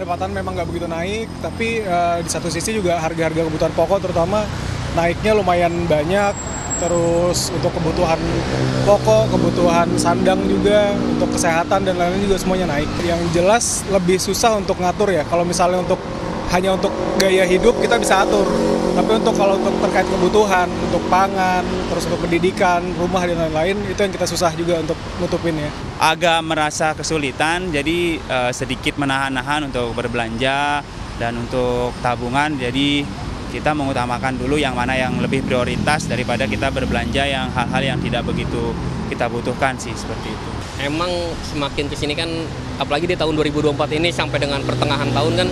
pendapatan memang nggak begitu naik, tapi di satu sisi juga harga-harga kebutuhan pokok terutama naiknya lumayan banyak. Terus untuk kebutuhan pokok, kebutuhan sandang juga, untuk kesehatan dan lain-lain juga semuanya naik. Yang jelas lebih susah untuk ngatur ya. Kalau misalnya hanya untuk gaya hidup kita bisa atur. Tapi kalau untuk terkait kebutuhan, untuk pangan, terus untuk pendidikan, rumah dan lain-lain, itu yang kita susah juga untuk nutupin ya. Agak merasa kesulitan, jadi sedikit menahan-nahan untuk berbelanja dan untuk tabungan. Jadi kita mengutamakan dulu yang mana yang lebih prioritas daripada kita berbelanja yang hal-hal yang tidak begitu kita butuhkan sih, seperti itu. Emang semakin kesini kan, apalagi di tahun 2024 ini sampai dengan pertengahan tahun kan,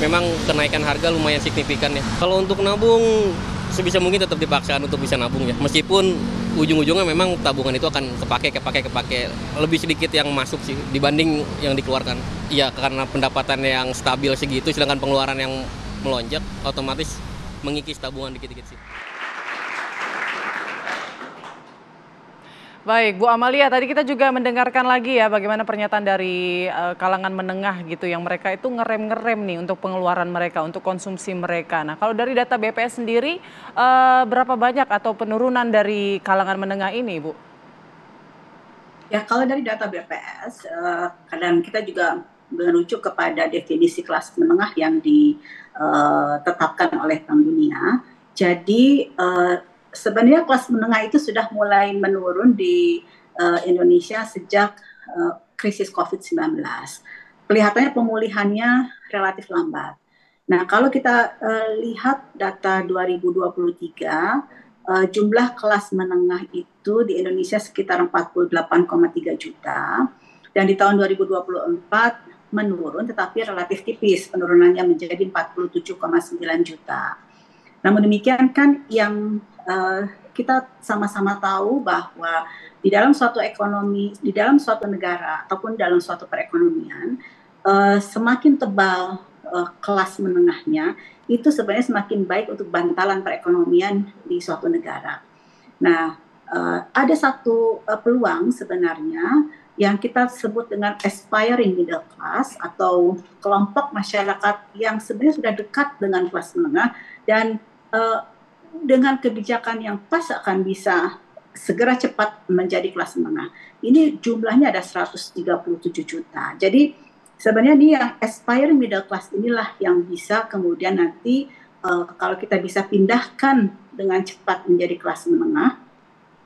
memang kenaikan harga lumayan signifikan ya. Kalau untuk nabung, sebisa mungkin tetap dipaksakan untuk bisa nabung ya. Meskipun ujung-ujungnya memang tabungan itu akan kepake. Lebih sedikit yang masuk sih dibanding yang dikeluarkan. Iya, karena pendapatan yang stabil segitu, sedangkan pengeluaran yang melonjak, otomatis mengikis tabungan dikit-dikit sih. Baik, Bu Amalia, tadi kita juga mendengarkan lagi ya bagaimana pernyataan dari kalangan menengah gitu yang mereka itu ngerem nih untuk pengeluaran mereka, untuk konsumsi mereka. Nah, kalau dari data BPS sendiri berapa banyak atau penurunan dari kalangan menengah ini, Bu? Ya, kalau dari data BPS, kadang kita juga merujuk kepada definisi kelas menengah yang ditetapkan oleh Bank Dunia. Jadi sebenarnya kelas menengah itu sudah mulai menurun di Indonesia sejak krisis COVID-19. Kelihatannya pemulihannya relatif lambat. Nah, kalau kita lihat data 2023, jumlah kelas menengah itu di Indonesia sekitar 48,3 juta. Dan di tahun 2024 menurun, tetapi relatif tipis, penurunannya menjadi 47,9 juta. Namun demikian kan yang kita sama-sama tahu bahwa di dalam suatu ekonomi, di dalam suatu negara ataupun dalam suatu perekonomian, semakin tebal kelas menengahnya, itu sebenarnya semakin baik untuk bantalan perekonomian di suatu negara. Nah, ada satu peluang sebenarnya yang kita sebut dengan aspiring middle class atau kelompok masyarakat yang sebenarnya sudah dekat dengan kelas menengah dan dengan kebijakan yang pas akan bisa segera cepat menjadi kelas menengah. Ini jumlahnya ada 137 juta. Jadi sebenarnya ini yang aspiring middle class inilah yang bisa kemudian nanti kalau kita bisa pindahkan dengan cepat menjadi kelas menengah,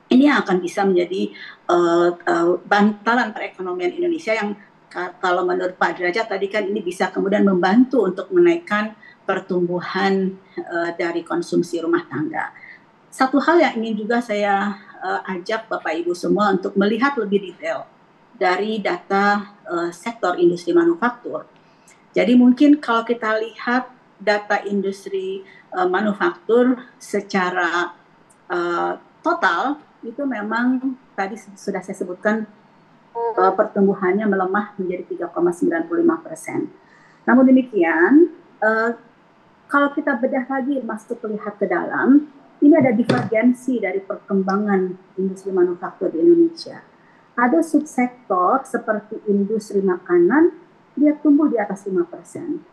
ini akan bisa menjadi bantalan perekonomian Indonesia yang kalau menurut Pak Derajat tadi kan ini bisa kemudian membantu untuk menaikkan pertumbuhan dari konsumsi rumah tangga. Satu hal yang ingin juga saya ajak Bapak Ibu semua untuk melihat lebih detail dari data sektor industri manufaktur. Jadi mungkin kalau kita lihat data industri manufaktur secara total, itu memang tadi sudah saya sebutkan pertumbuhannya melemah menjadi 3,95%. Namun demikian, kalau kita bedah lagi masuk lihat ke dalam, ini ada divergensi dari perkembangan industri manufaktur di Indonesia. Ada subsektor seperti industri makanan, dia tumbuh di atas 5%,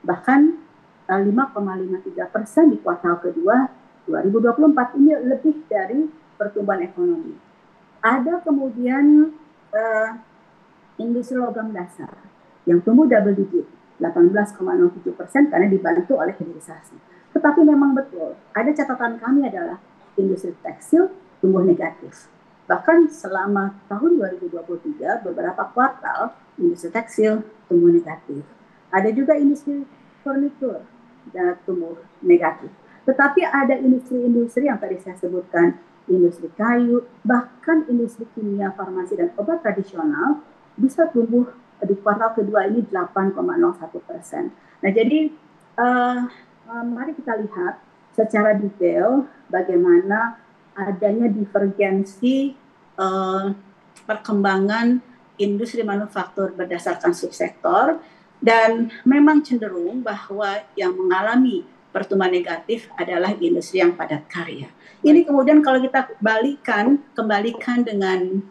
bahkan 5,53% di kuartal kedua 2024, ini lebih dari pertumbuhan ekonomi. Ada kemudian industri logam dasar yang tumbuh double digit, 18,07% karena dibantu oleh hilirisasi. Tetapi memang betul, ada catatan kami adalah industri tekstil tumbuh negatif. Bahkan selama tahun 2023, beberapa kuartal industri tekstil tumbuh negatif. Ada juga industri furnitur yang tumbuh negatif. Tetapi ada industri-industri yang tadi saya sebutkan, industri kayu, bahkan industri kimia, farmasi, dan obat tradisional bisa tumbuh di kuartal kedua ini 8,01%. Nah, jadi mari kita lihat secara detail bagaimana adanya divergensi perkembangan industri manufaktur berdasarkan subsektor, dan memang cenderung bahwa yang mengalami pertumbuhan negatif adalah industri yang padat karya. Ini kemudian kalau kita kembalikan dengan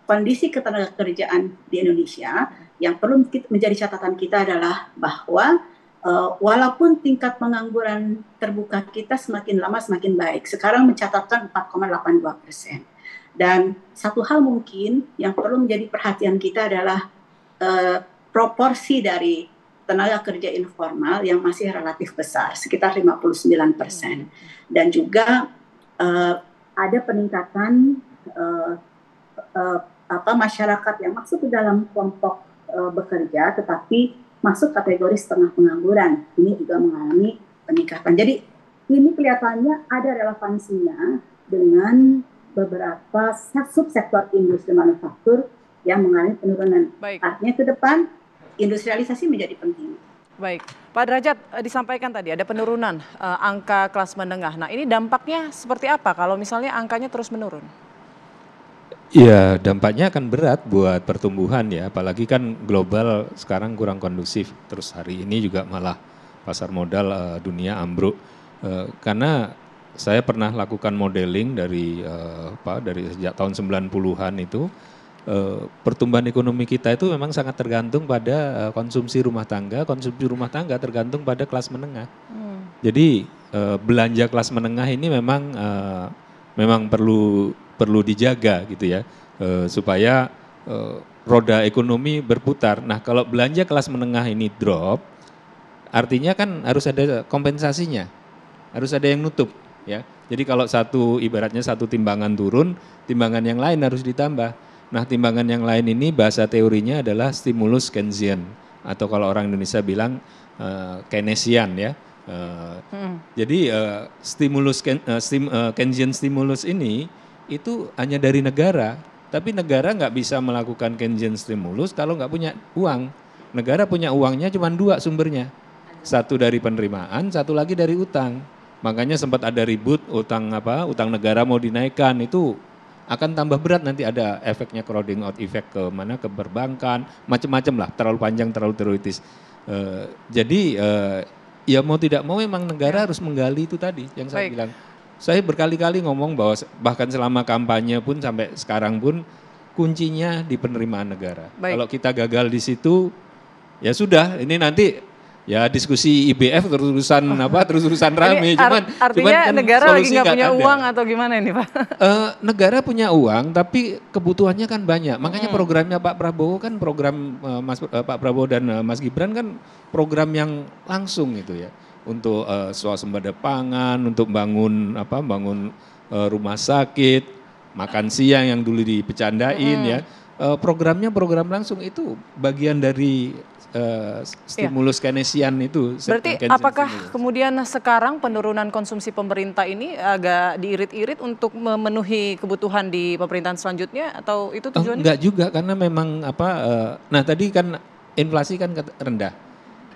kondisi ketenagakerjaan di Indonesia, yang perlu menjadi catatan kita adalah bahwa walaupun tingkat pengangguran terbuka kita semakin lama semakin baik, sekarang mencatatkan 4,82%. Dan satu hal mungkin yang perlu menjadi perhatian kita adalah proporsi dari tenaga kerja informal yang masih relatif besar, sekitar 59%. Dan juga ada peningkatan masyarakat yang masuk ke dalam kelompok bekerja, tetapi masuk kategori setengah pengangguran. Ini juga mengalami peningkatan. Jadi ini kelihatannya ada relevansinya dengan beberapa subsektor industri manufaktur yang mengalami penurunan. Baik. Artinya ke depan industrialisasi menjadi penting. Baik, Pak Derajat, disampaikan tadi ada penurunan angka kelas menengah. Nah, ini dampaknya seperti apa kalau misalnya angkanya terus menurun? Ya, dampaknya akan berat buat pertumbuhan ya, apalagi kan global sekarang kurang kondusif. Terus hari ini juga malah pasar modal dunia ambruk. Karena saya pernah lakukan modeling dari sejak tahun 90-an itu, pertumbuhan ekonomi kita itu memang sangat tergantung pada konsumsi rumah tangga tergantung pada kelas menengah. Jadi belanja kelas menengah ini memang perlu dijaga gitu ya, supaya roda ekonomi berputar. Nah, kalau belanja kelas menengah ini drop, artinya kan harus ada kompensasinya, harus ada yang nutup ya. Jadi kalau ibaratnya satu timbangan turun, timbangan yang lain harus ditambah. Nah, timbangan yang lain ini bahasa teorinya adalah stimulus Keynesian, atau kalau orang Indonesia bilang Keynesian ya. Jadi Keynesian stimulus ini itu hanya dari negara, tapi negara nggak bisa melakukan Keynesian stimulus kalau nggak punya uang. Negara punya uangnya cuma dua sumbernya, satu dari penerimaan, satu lagi dari utang. Makanya sempat ada ribut utang negara mau dinaikkan, itu akan tambah berat, nanti ada efeknya crowding out effect ke perbankan, macam-macam lah, terlalu panjang, terlalu teoritis. Jadi ya mau tidak mau memang negara harus menggali itu tadi yang saya bilang. Saya berkali-kali ngomong bahwa bahkan selama kampanye pun sampai sekarang pun kuncinya di penerimaan negara. Kalau kita gagal di situ, ya sudah, ini nanti ya diskusi IBF terus urusan rame. Artinya kan negara lagi nggak punya uang atau gimana ini Pak? Negara punya uang tapi kebutuhannya kan banyak. Makanya programnya Pak Prabowo kan program Pak Prabowo dan Mas Gibran kan program yang langsung gitu ya. Untuk swasembada pangan, untuk bangun rumah sakit, makan siang yang dulu dipecandain ya. Programnya program langsung, itu bagian dari stimulus Keynesian itu. Berarti apakah kemudian sekarang penurunan konsumsi pemerintah ini agak diirit-irit untuk memenuhi kebutuhan di pemerintahan selanjutnya, atau itu tujuannya? Enggak juga, karena memang nah tadi kan inflasi kan rendah.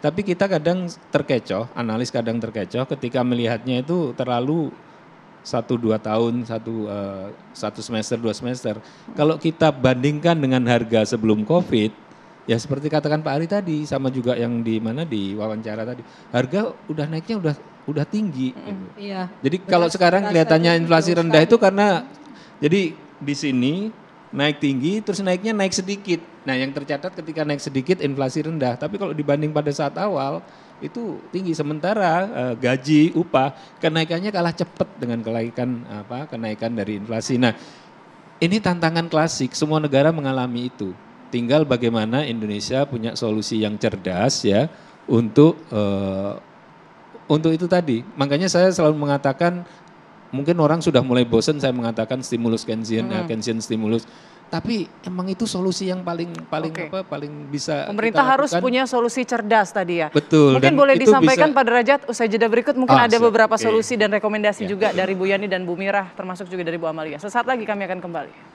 Tapi kita kadang terkecoh, analis kadang terkecoh ketika melihatnya itu terlalu 1-2 tahun, satu semester, 2 semester. Kalau kita bandingkan dengan harga sebelum COVID, ya seperti katakan Pak Ari tadi, sama juga yang di wawancara tadi, harga udah naiknya udah tinggi. Gitu. Iya. Jadi kalau sekarang kelihatannya inflasi rendah itu karena jadi di sini naik tinggi, terus naiknya naik sedikit. Nah, yang tercatat ketika naik sedikit inflasi rendah. Tapi kalau dibanding pada saat awal itu tinggi. Sementara gaji, upah kenaikannya kalah cepat dengan kenaikan dari inflasi. Nah, ini tantangan klasik. Semua negara mengalami itu. Tinggal bagaimana Indonesia punya solusi yang cerdas ya untuk itu tadi. Makanya saya selalu mengatakan, mungkin orang sudah mulai bosan saya mengatakan stimulus Keynesian stimulus, tapi emang itu solusi yang paling bisa pemerintah harus punya solusi cerdas tadi ya. Betul. Mungkin boleh disampaikan Pak Derajat usai jeda berikut, mungkin ada beberapa solusi dan rekomendasi juga dari Bu Yani dan Bu Mirah, termasuk juga dari Bu Amalia. Sesaat lagi kami akan kembali.